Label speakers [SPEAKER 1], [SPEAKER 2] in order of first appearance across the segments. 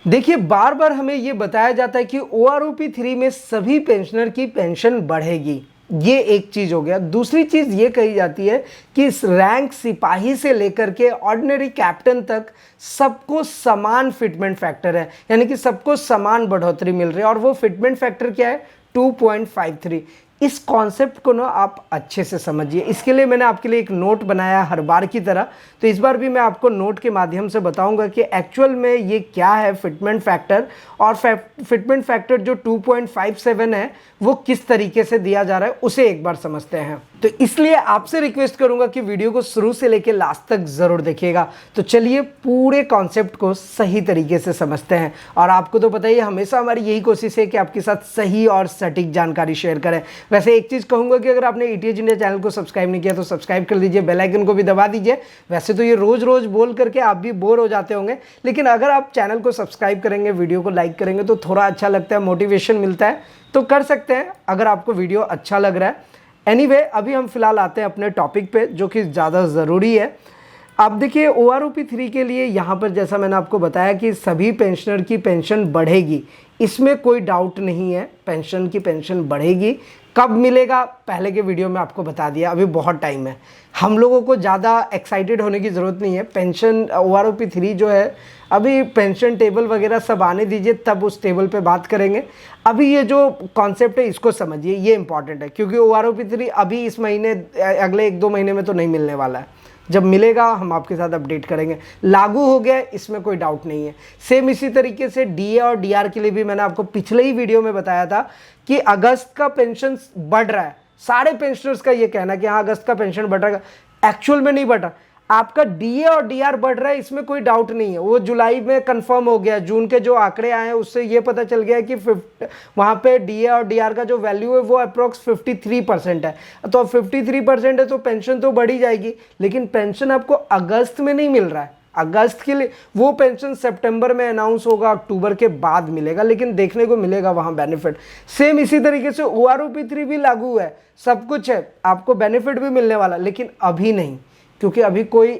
[SPEAKER 1] देखिए बार बार हमें ये बताया जाता है कि ओआरओपी 3 में सभी पेंशनर की पेंशन बढ़ेगी। ये एक चीज हो गया। दूसरी चीज ये कही जाती है कि इस रैंक सिपाही से लेकर के ऑर्डिनरी कैप्टन तक सबको समान फिटमेंट फैक्टर है, यानी कि सबको समान बढ़ोतरी मिल रही है। और वो फिटमेंट फैक्टर क्या है? 2.53। इस कॉन्सेप्ट को ना आप अच्छे से समझिए। इसके लिए मैंने आपके लिए एक नोट बनाया हर बार की तरह। तो इस बार भी मैं आपको नोट के माध्यम से बताऊंगा कि एक्चुअल में ये क्या है फिटमेंट फैक्टर, और फिटमेंट फैक्टर जो 2.57 है वो किस तरीके से दिया जा रहा है उसे एक बार समझते हैं। तो इसलिए आपसे रिक्वेस्ट करूंगा कि वीडियो को शुरू से लेकर लास्ट तक जरूर देखिएगा। तो चलिए पूरे कॉन्सेप्ट को सही तरीके से समझते हैं। और आपको तो पता ही है, हमेशा हमारी यही कोशिश है कि आपके साथ सही और सटीक जानकारी शेयर करें। वैसे एक चीज कहूंगा कि अगर आपने ईटीएच इंडिया चैनल को सब्सक्राइब नहीं किया तो सब्सक्राइब कर लीजिए, बेल आइकन को भी दबा दीजिए। वैसे तो ये रोज रोज बोल करके आप भी बोर हो जाते होंगे, लेकिन अगर आप चैनल को सब्सक्राइब करेंगे, वीडियो को लाइक करेंगे तो थोड़ा अच्छा लगता है, मोटिवेशन मिलता है। तो कर सकते हैं अगर आपको वीडियो अच्छा लग रहा है। एनीवे, अभी हम फिलहाल आते हैं अपने टॉपिक पे जो कि ज़्यादा ज़रूरी है। आप देखिए ओआरओपी 3 के लिए यहाँ पर जैसा मैंने आपको बताया कि सभी पेंशनर की पेंशन बढ़ेगी, इसमें कोई डाउट नहीं है। पेंशन की पेंशन बढ़ेगी। कब मिलेगा पहले के वीडियो में आपको बता दिया, अभी बहुत टाइम है। हम लोगों को ज़्यादा एक्साइटेड होने की ज़रूरत नहीं है। पेंशन ओआरओपी 3 जो है, अभी पेंशन टेबल वगैरह सब आने दीजिए, तब उस टेबल पे बात करेंगे। अभी ये जो कॉन्सेप्ट है इसको समझिए, ये इंपॉर्टेंट है, क्योंकि ओआरओपी 3 अभी इस महीने, अगले 1-2 महीने में तो नहीं मिलने वाला है। जब मिलेगा हम आपके साथ अपडेट करेंगे। लागू हो गया, इसमें कोई डाउट नहीं है। सेम इसी तरीके से डीए और डीआर के लिए भी मैंने आपको पिछले ही वीडियो में बताया था कि अगस्त का पेंशन बढ़ रहा है। सारे पेंशनर्स का ये कहना है कि हाँ अगस्त का पेंशन बढ़ रहा है। एक्चुअल में नहीं बढ़ रहा। आपका डीए और डीआर बढ़ रहा है, इसमें कोई डाउट नहीं है। वो जुलाई में कंफर्म हो गया। जून के जो आंकड़े आए हैं उससे ये पता चल गया कि वहाँ पे डीए और डीआर का जो वैल्यू है वो अप्रोक्स 53% है। तो 53% है तो पेंशन तो बढ़ी जाएगी, लेकिन पेंशन आपको अगस्त में नहीं मिल रहा है। अगस्त के लिए वो पेंशन सितंबर में अनाउंस होगा, अक्टूबर के बाद मिलेगा, लेकिन देखने को मिलेगा वहाँ बेनिफिट। सेम इसी तरीके से ओआरओपी 3 भी लागू है, सब कुछ है, आपको बेनिफिट भी मिलने वाला, लेकिन अभी नहीं, क्योंकि अभी कोई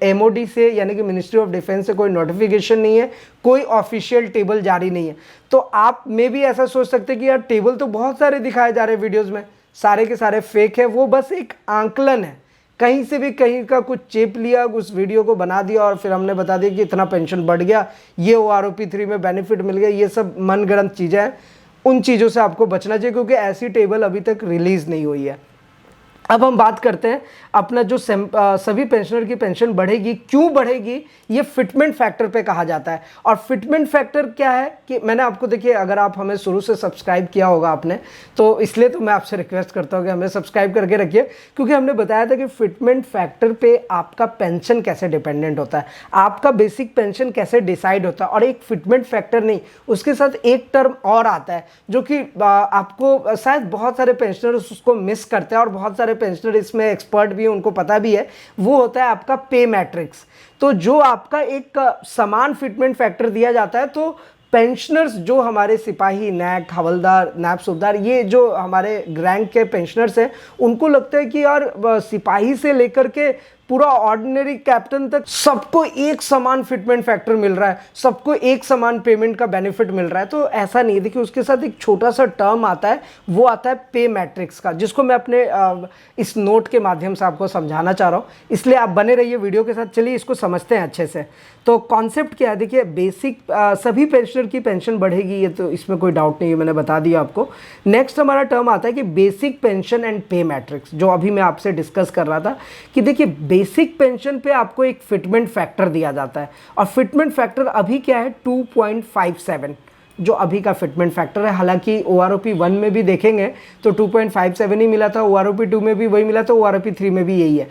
[SPEAKER 1] एमओडी से यानी कि मिनिस्ट्री ऑफ डिफेंस से कोई नोटिफिकेशन नहीं है, कोई ऑफिशियल टेबल जारी नहीं है। तो आप में भी ऐसा सोच सकते हैं कि यार टेबल तो बहुत सारे दिखाए जा रहे हैं वीडियोस में, सारे के सारे फेक है। वो बस एक आंकलन है, कहीं से भी कहीं का कुछ चेप लिया, उस वीडियो को बना दिया और फिर हमने बता दिया कि इतना पेंशन बढ़ गया, ये ओआरओपी 3 में बेनिफिट मिल गया। ये सब मनगढ़ंत चीज़ें हैं, उन चीज़ों से आपको बचना चाहिए, क्योंकि ऐसी टेबल अभी तक रिलीज़ नहीं हुई है। अब हम बात करते हैं अपना जो सभी पेंशनर की पेंशन बढ़ेगी, क्यों बढ़ेगी, ये फिटमेंट फैक्टर पे कहा जाता है। और फिटमेंट फैक्टर क्या है कि मैंने आपको, देखिए अगर आप हमें शुरू से सब्सक्राइब किया होगा आपने, तो इसलिए तो मैं आपसे रिक्वेस्ट करता हूँ कि हमें सब्सक्राइब करके रखिए, क्योंकि हमने बताया था कि फिटमेंट फैक्टर पे आपका पेंशन कैसे डिपेंडेंट होता है, आपका बेसिक पेंशन कैसे डिसाइड होता है। और एक फिटमेंट फैक्टर नहीं, उसके साथ एक टर्म और आता है जो कि आपको शायद बहुत सारे पेंशनर्स उसको मिस करते हैं, और बहुत सारे पेंशनर इसमें एक्सपर्ट भी है, उनको पता भी है। वो होता है आपका पे मैट्रिक्स। तो जो आपका एक समान फिटमेंट फैक्टर दिया जाता है, तो पेंशनर्स जो हमारे सिपाही, नैक, हवलदार, नायब सूबेदार, ये जो हमारे रैंक के पेंशनर्स हैं, उनको लगता है कि यार सिपाही से लेकर के पूरा ऑर्डिनरी कैप्टन तक सबको एक समान फिटमेंट फैक्टर मिल रहा है, सबको एक समान पेमेंट का बेनिफिट मिल रहा है। तो ऐसा नहीं है। देखिए उसके साथ एक छोटा सा टर्म आता है, वो आता है पे मैट्रिक्स का, जिसको मैं अपने इस नोट के माध्यम से आपको समझाना चाह रहा हूँ। इसलिए आप बने रहिए वीडियो के साथ। चलिए इसको समझते हैं अच्छे से। तो कॉन्सेप्ट क्या है, देखिए बेसिक सभी पेंशनर की पेंशन बढ़ेगी, ये तो इसमें कोई डाउट नहीं है, मैंने बता दिया आपको। नेक्स्ट हमारा टर्म आता है कि बेसिक पेंशन एंड पे मैट्रिक्स, जो अभी मैं आपसे डिस्कस कर रहा था कि देखिए बेसिक पेंशन पे आपको एक फिटमेंट फैक्टर दिया जाता है, और फिटमेंट फैक्टर अभी क्या है 2.57, जो अभी का फिटमेंट फैक्टर है। हालांकि ओआरओपी 1 में भी देखेंगे तो 2.57 ही मिला था, ओआरओपी 2 में भी वही मिला था, ओआरओपी 3 में भी यही है।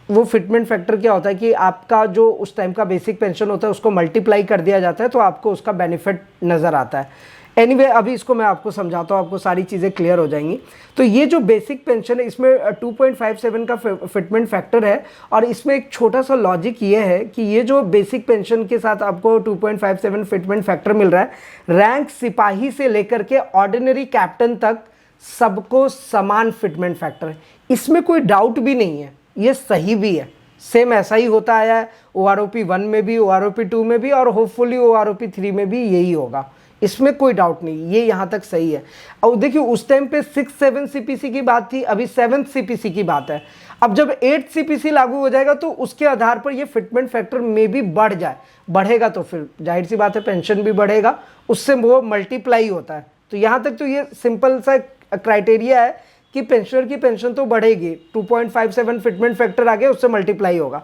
[SPEAKER 1] वो फिटमेंट फैक्टर क्या होता है कि आपका जो उस टाइम का बेसिक पेंशन होता है उसको मल्टीप्लाई कर दिया जाता है, तो आपको उसका बेनिफिट नज़र आता है। एनीवे, अभी इसको मैं आपको समझाता हूँ, आपको सारी चीज़ें क्लियर हो जाएंगी। तो ये जो बेसिक पेंशन है, इसमें 2.57 का फिटमेंट फैक्टर है, और इसमें एक छोटा सा लॉजिक ये है कि ये जो बेसिक पेंशन के साथ आपको 2.57 फिटमेंट फैक्टर मिल रहा है, रैंक सिपाही से लेकर के ऑर्डिनरी कैप्टन तक सबको समान फिटमेंट फैक्टर है। इसमें कोई डाउट भी नहीं है, ये सही भी है। सेम ऐसा ही होता आया है OROP 1 में भी, OROP 2 में भी, और होपफुली OROP 3 में भी यही होगा, इसमें कोई डाउट नहीं, ये यहाँ तक सही है। और देखिए उस टाइम पे 6-7 CPC की बात थी, अभी 7th CPC की बात है। अब जब 8th CPC लागू हो जाएगा तो उसके आधार पर ये फिटमेंट फैक्टर में भी बढ़ जाए, बढ़ेगा तो फिर जाहिर सी बात है पेंशन भी बढ़ेगा, उससे वो मल्टीप्लाई होता है। तो यहाँ तक तो ये सिंपल सा क्राइटेरिया है कि पेंशनर की पेंशन तो बढ़ेगी, 2.57 फिटमेंट फैक्टर आ गया, उससे मल्टीप्लाई होगा।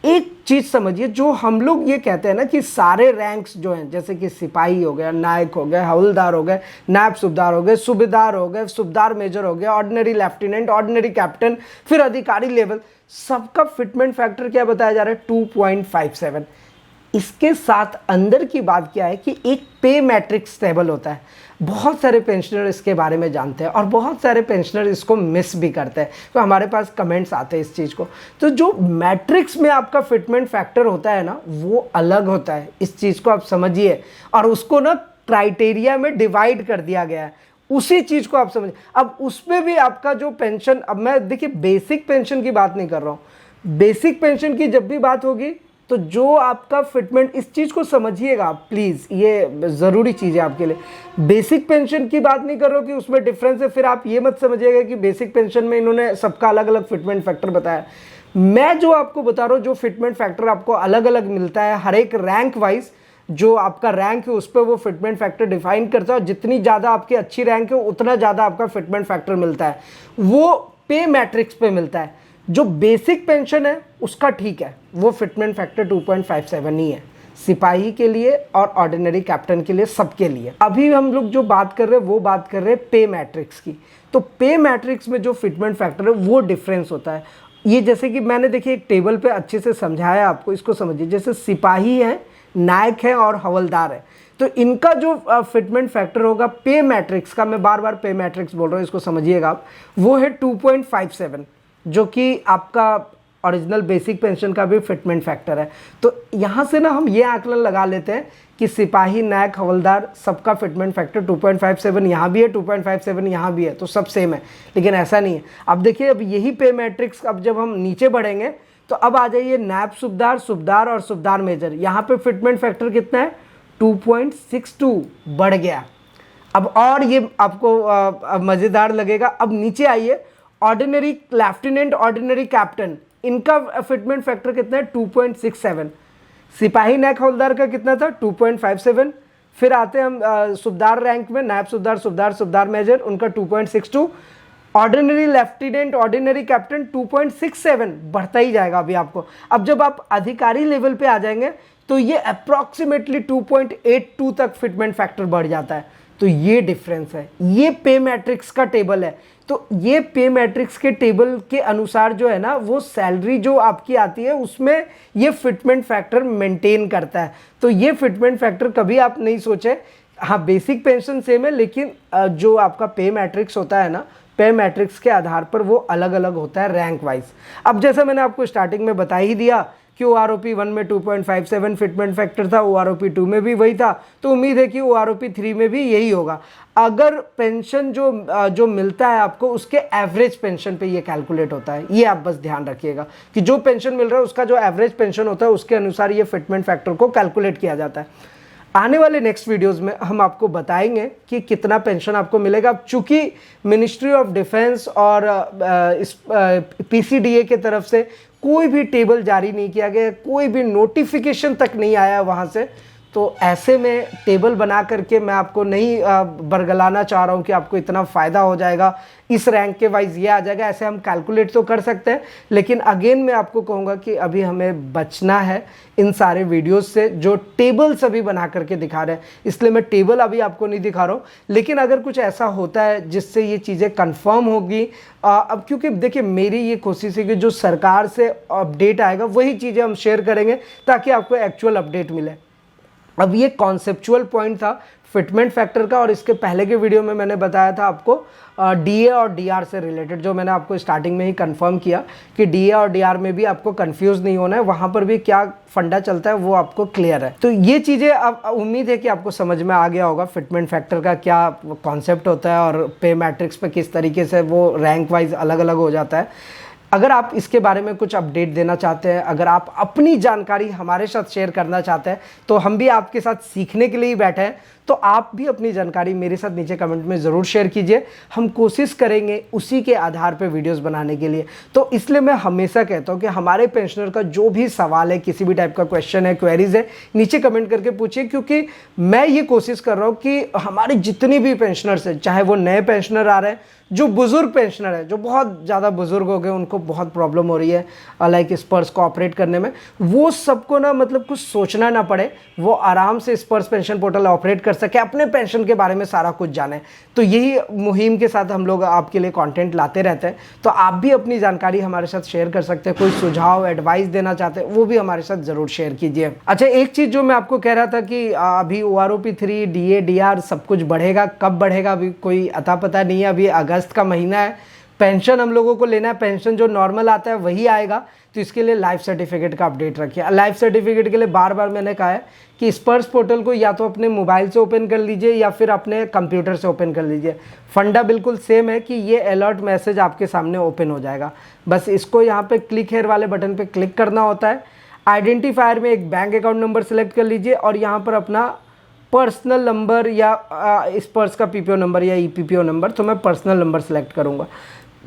[SPEAKER 1] एक चीज समझिए, जो हम लोग ये कहते हैं ना कि सारे रैंक्स जो हैं, जैसे कि सिपाही हो गया, नायक हो गए, हवलदार हो गए, नायब सूबेदार हो गए, सूबेदार हो गए, सूबेदार मेजर हो गया, ऑर्डिनरी लेफ्टिनेंट, ऑर्डिनरी कैप्टन, फिर अधिकारी लेवल, सबका फिटमेंट फैक्टर क्या बताया जा रहा है, 2.57। इसके साथ अंदर की बात क्या है कि एक पे मैट्रिक्स टेबल होता है। बहुत सारे पेंशनर इसके बारे में जानते हैं और बहुत सारे पेंशनर इसको मिस भी करते हैं, तो हमारे पास कमेंट्स आते हैं इस चीज़ को। तो जो मैट्रिक्स में आपका फिटमेंट फैक्टर होता है ना, वो अलग होता है, इस चीज़ को आप समझिए, और उसको ना क्राइटेरिया में डिवाइड कर दिया गया है, उसी चीज़ को आप समझिए। अब उसमें भी आपका जो पेंशन, अब मैं देखिए बेसिक पेंशन की बात नहीं कर रहा हूँ, बेसिक पेंशन की जब भी बात होगी तो जो आपका फिटमेंट, इस चीज़ को समझिएगा आप प्लीज़, ये ज़रूरी चीज़ है आपके लिए। बेसिक पेंशन की बात नहीं कर रहा हूँ कि उसमें डिफरेंस है, फिर आप ये मत समझिएगा कि बेसिक पेंशन में इन्होंने सबका अलग अलग फिटमेंट फैक्टर बताया। मैं जो आपको बता रहा हूँ, जो फिटमेंट फैक्टर आपको अलग अलग मिलता है हर एक रैंक वाइज, जो आपका रैंक है उस पर वो फिटमेंट फैक्टर डिफाइन करता है, और जितनी ज़्यादा आपकी अच्छी रैंक है उतना ज़्यादा आपका फिटमेंट फैक्टर मिलता है, वो पे मैट्रिक्स पे मिलता है। जो बेसिक पेंशन है उसका ठीक है, वो फिटमेंट फैक्टर 2.57 ही है, सिपाही के लिए और ऑर्डिनरी कैप्टन के लिए, सबके लिए। अभी हम लोग जो बात कर रहे हैं वो बात कर रहे हैं पे मैट्रिक्स की। तो पे मैट्रिक्स में जो फिटमेंट फैक्टर है वो डिफरेंस होता है। ये जैसे कि मैंने देखिए एक टेबल पे अच्छे से समझाया आपको, इसको समझिए। जैसे सिपाही है, नायक है और हवलदार है, तो इनका जो फिटमेंट फैक्टर होगा पे मैट्रिक्स का, मैं बार बार पे मैट्रिक्स बोल रहा हूँ, इसको समझिएगा आप, वो है 2.57, जो कि आपका ओरिजिनल बेसिक पेंशन का भी फिटमेंट फैक्टर है। तो यहाँ से ना हम ये आकलन लगा लेते हैं कि सिपाही, नायक, हवलदार सबका फिटमेंट फैक्टर 2.57 यहाँ भी है, 2.57 यहाँ भी है, तो सब सेम है। लेकिन ऐसा नहीं है। अब देखिए, अब यही पे मैट्रिक्स, अब जब हम नीचे बढ़ेंगे तो अब आ जाइए नायब सूबेदार, सूबेदार और सूबेदार मेजर। यहाँ पे फिटमेंट फैक्टर कितना है, 2.62 बढ़ गया। अब और ये आपको मज़ेदार लगेगा। अब नीचे आइए, ऑर्डिनरी लेफ्टिनेंट, ऑर्डिनरी कैप्टन, इनका फिटमेंट फैक्टर कितना है, 2.67। सिपाही, नायक, हवलदार का कितना था, 2.57। फिर आते हैं हम सूबेदार रैंक में, नायब सूबेदार, सूबेदार, सूबेदार मेजर, उनका 2.62। ऑर्डिनरी लेफ्टिनेंट, ऑर्डिनरी कैप्टन 2.67, बढ़ता ही जाएगा अभी आपको। अब जब आप अधिकारी लेवल पे आ जाएंगे तो ये अप्रॉक्सीमेटली 2.82 तक फिटमेंट फैक्टर बढ़ जाता है। तो ये डिफरेंस है, ये पे मैट्रिक्स का टेबल है। तो ये पे मैट्रिक्स के टेबल के अनुसार जो है ना, वो सैलरी जो आपकी आती है उसमें ये फिटमेंट फैक्टर मेंटेन करता है। तो ये फिटमेंट फैक्टर कभी आप नहीं सोचे, हाँ बेसिक पेंशन सेम है, लेकिन जो आपका पे मैट्रिक्स होता है ना, पे मैट्रिक्स के आधार पर वो अलग अलग होता है रैंक वाइज। अब जैसा मैंने आपको स्टार्टिंग में बता ही दिया कि OROP 1 में 2.57 फिटमेंट फैक्टर था, OROP 2 में भी वही था, तो उम्मीद है कि OROP 3 में भी यही होगा। अगर पेंशन जो मिलता है आपको, उसके एवरेज पेंशन पे ये कैलकुलेट होता है, ये आप बस ध्यान रखिएगा कि जो पेंशन मिल रहा है उसका जो एवरेज पेंशन होता है उसके अनुसार ये फिटमेंट फैक्टर को कैलकुलेट किया जाता है। आने वाले नेक्स्ट वीडियोस में हम आपको बताएंगे कि कितना पेंशन आपको मिलेगा। अब चूंकि मिनिस्ट्री ऑफ डिफेंस और इस PCDA के तरफ से कोई भी टेबल जारी नहीं किया गया, कोई भी नोटिफिकेशन तक नहीं आया वहाँ से, तो ऐसे में टेबल बना करके मैं आपको नहीं बरगलाना चाह रहा हूँ कि आपको इतना फ़ायदा हो जाएगा, इस रैंक के वाइज ये आ जाएगा। ऐसे हम कैलकुलेट तो कर सकते हैं, लेकिन अगेन मैं आपको कहूँगा कि अभी हमें बचना है इन सारे वीडियोस से जो टेबल सभी बना करके दिखा रहे हैं, इसलिए मैं टेबल अभी आपको नहीं दिखा रहा हूँ। लेकिन अगर कुछ ऐसा होता है जिससे ये चीज़ें कन्फर्म होगी, अब क्योंकि देखिए मेरी ये कोशिश है कि जो सरकार से अपडेट आएगा वही चीज़ें हम शेयर करेंगे ताकि आपको एक्चुअल अपडेट मिले। अब ये कॉन्सेप्चुअल पॉइंट था फिटमेंट फैक्टर का, और इसके पहले के वीडियो में मैंने बताया था आपको DA और DR से रिलेटेड, जो मैंने आपको स्टार्टिंग में ही कंफर्म किया कि DA और DR में भी आपको कंफ्यूज नहीं होना है, वहाँ पर भी क्या फंडा चलता है वो आपको क्लियर है। तो ये चीज़ें अब उम्मीद है कि आपको समझ में आ गया होगा फिटमेंट फैक्टर का क्या कॉन्सेप्ट होता है और पे मैट्रिक्स पे किस तरीके से वो रैंक वाइज अलग अलग हो जाता है। अगर आप इसके बारे में कुछ अपडेट देना चाहते हैं, अगर आप अपनी जानकारी हमारे साथ शेयर करना चाहते हैं, तो हम भी आपके साथ सीखने के लिए ही बैठे हैं। तो आप भी अपनी जानकारी मेरे साथ नीचे कमेंट में ज़रूर शेयर कीजिए। हम कोशिश करेंगे उसी के आधार पर वीडियोस बनाने के लिए। तो इसलिए मैं हमेशा कहता हूँ कि हमारे पेंशनर का जो भी सवाल है, किसी भी टाइप का क्वेश्चन है, क्वेरीज है, नीचे कमेंट करके पूछिए, क्योंकि मैं ये कोशिश कर रहा हूँ कि हमारे जितने भी पेंशनर्स हैं, चाहे वो नए पेंशनर आ रहे हैं, जो बुज़ुर्ग पेंशनर है, जो बहुत ज़्यादा बुज़ुर्ग हो गए, उनको बहुत प्रॉब्लम हो रही है लाइक स्पर्स को ऑपरेट करने में, वो सबको ना मतलब कुछ सोचना ना पड़े, वो आराम से स्पर्स पेंशन पोर्टल ऑपरेट कर सके, अपने पेंशन के बारे में सारा कुछ जाने। तो यही मुहिम के साथ हम लोग आपके लिए कंटेंट लाते रहते हैं। तो आप भी अपनी जानकारी हमारे साथ शेयर कर सकते हैं। कोई सुझाव, एडवाइस देना चाहते हैं, वो भी हमारे साथ ज़रूर शेयर कीजिए। अच्छा, एक चीज़ जो मैं आपको कह रहा था कि अभी OROP3, DA, DR सब कुछ बढ़ेगा, कब बढ़ेगा अभी कोई अता पता नहीं है। अभी अगस्त का महीना है, पेंशन हम लोगों को लेना है, पेंशन जो नॉर्मल आता है वही आएगा। तो इसके लिए लाइफ सर्टिफिकेट का अपडेट रखिए। लाइफ सर्टिफिकेट के लिए बार बार मैंने कहा है कि स्पर्स पोर्टल को या तो अपने मोबाइल से ओपन कर लीजिए या फिर अपने कंप्यूटर से ओपन कर लीजिए। फंडा बिल्कुल सेम है कि ये अलर्ट मैसेज आपके सामने ओपन हो जाएगा। बस इसको यहाँ पे क्लिक हेयर वाले बटन पे क्लिक करना होता है। आइडेंटिफायर में एक बैंक अकाउंट नंबर सेलेक्ट कर लीजिए और यहाँ पर अपना पर्सनल नंबर या स्पर्स का PPO नंबर या EPPO नंबर, तो मैं पर्सनल नंबर सेलेक्ट करूँगा।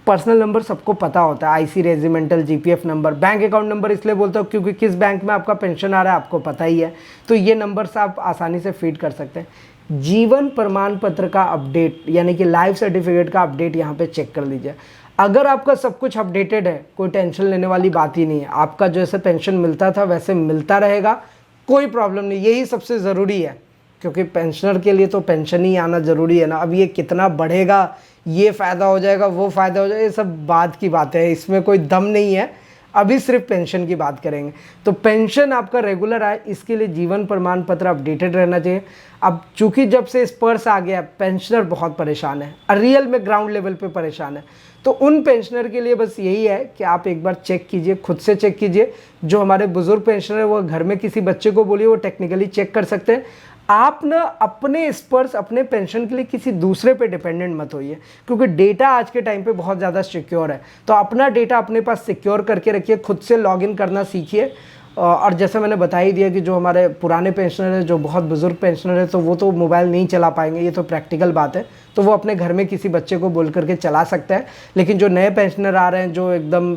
[SPEAKER 1] पर्सनल नंबर सबको पता होता है, IC, regimental, GPF number. Bank account number इसलिए बोलता हूँ क्योंकि किस बैंक में आपका पेंशन आ रहा है आपको पता ही है, तो ये नंबर से आप आसानी से फीड कर सकते हैं। जीवन प्रमाण पत्र का अपडेट यानी कि लाइफ सर्टिफिकेट का अपडेट यहाँ पे चेक कर लीजिए। अगर आपका सब कुछ अपडेटेड है, कोई टेंशन लेने वाली बात ही नहीं है। आपका जैसे पेंशन मिलता था वैसे मिलता रहेगा, कोई प्रॉब्लम नहीं। यही सबसे ज़रूरी है, क्योंकि पेंशनर के लिए तो पेंशन ही आना ज़रूरी है ना। अब ये कितना बढ़ेगा, ये फ़ायदा हो जाएगा, वो फ़ायदा हो जाएगा, ये सब बात की बात है, इसमें कोई दम नहीं है। अभी सिर्फ पेंशन की बात करेंगे। तो पेंशन आपका रेगुलर आए, इसके लिए जीवन प्रमाण पत्र अपडेटेड रहना चाहिए। अब चूंकि जब से स्पर्स आ गया, पेंशनर बहुत परेशान है, रियल में ग्राउंड लेवल पे परेशान है। तो उन पेंशनर के लिए बस यही है कि आप एक बार चेक कीजिए, खुद से चेक कीजिए। जो हमारे बुजुर्ग पेंशनर है वो घर में किसी बच्चे को बोलिए, वो टेक्निकली चेक कर सकते हैं। आप ना अपने स्पर्स, अपने पेंशन के लिए किसी दूसरे पे डिपेंडेंट मत होइए, क्योंकि डेटा आज के टाइम पे बहुत ज़्यादा सिक्योर है। तो अपना डेटा अपने पास सिक्योर करके रखिए, खुद से लॉगिन करना सीखिए। और जैसे मैंने बता ही दिया कि जो हमारे पुराने पेंशनर है, जो बहुत बुजुर्ग पेंशनर है, तो वो तो मोबाइल नहीं चला पाएंगे, ये तो प्रैक्टिकल बात है। तो वो अपने घर में किसी बच्चे को बोल करके चला सकता है। लेकिन जो नए पेंशनर आ रहे हैं, जो एकदम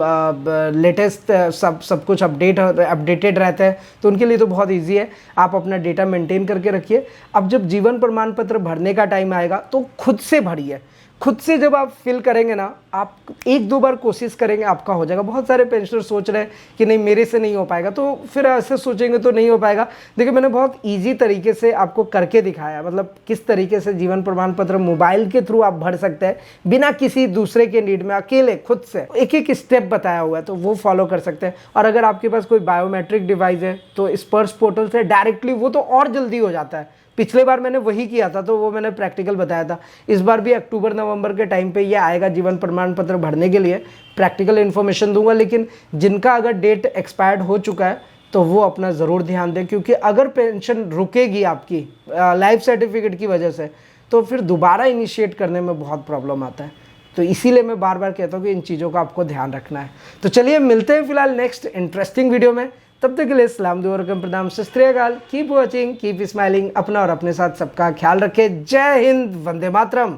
[SPEAKER 1] लेटेस्ट सब कुछ अपडेटेड रहता है, तो उनके लिए तो बहुत ईजी है। आप अपना डेटा मेंटेन करके रखिए। अब जब जीवन प्रमाण पत्र भरने का टाइम आएगा तो खुद से भरिए। खुद से जब आप फिल करेंगे ना, आप 1-2 बार कोशिश करेंगे, आपका हो जाएगा। बहुत सारे पेंशनर सोच रहे हैं कि नहीं मेरे से नहीं हो पाएगा, तो फिर ऐसे सोचेंगे तो नहीं हो पाएगा। देखिए, मैंने बहुत इजी तरीके से आपको करके दिखाया, मतलब किस तरीके से जीवन प्रमाण पत्र मोबाइल के थ्रू आप भर सकते हैं बिना किसी दूसरे के नीड में, अकेले खुद से एक स्टेप बताया हुआ है, तो वो फॉलो कर सकते हैं। और अगर आपके पास कोई बायोमेट्रिक डिवाइस है तो स्पर्श पोर्टल से डायरेक्टली वो तो और जल्दी हो जाता है। पिछले बार मैंने वही किया था, तो वो मैंने प्रैक्टिकल बताया था। इस बार भी अक्टूबर-नवंबर के टाइम पे ये आएगा जीवन प्रमाण पत्र भरने के लिए। प्रैक्टिकल इन्फॉर्मेशन दूंगा, लेकिन जिनका अगर डेट एक्सपायर्ड हो चुका है तो वो अपना ज़रूर ध्यान दें, क्योंकि अगर पेंशन रुकेगी आपकी लाइफ सर्टिफिकेट की वजह से, तो फिर दोबारा इनिशिएट करने में बहुत प्रॉब्लम आता है। तो इसीलिए मैं बार बार कहता हूँ कि इन चीज़ों का आपको ध्यान रखना है। तो चलिए मिलते हैं फिलहाल नेक्स्ट इंटरेस्टिंग वीडियो में। तब तक के लिए सलाम, दुआ और प्रणाम, सत श्री अकाल। Keep watching, keep smiling. अपना और अपने साथ सबका ख्याल रखें। जय हिंद, वंदे मातरम।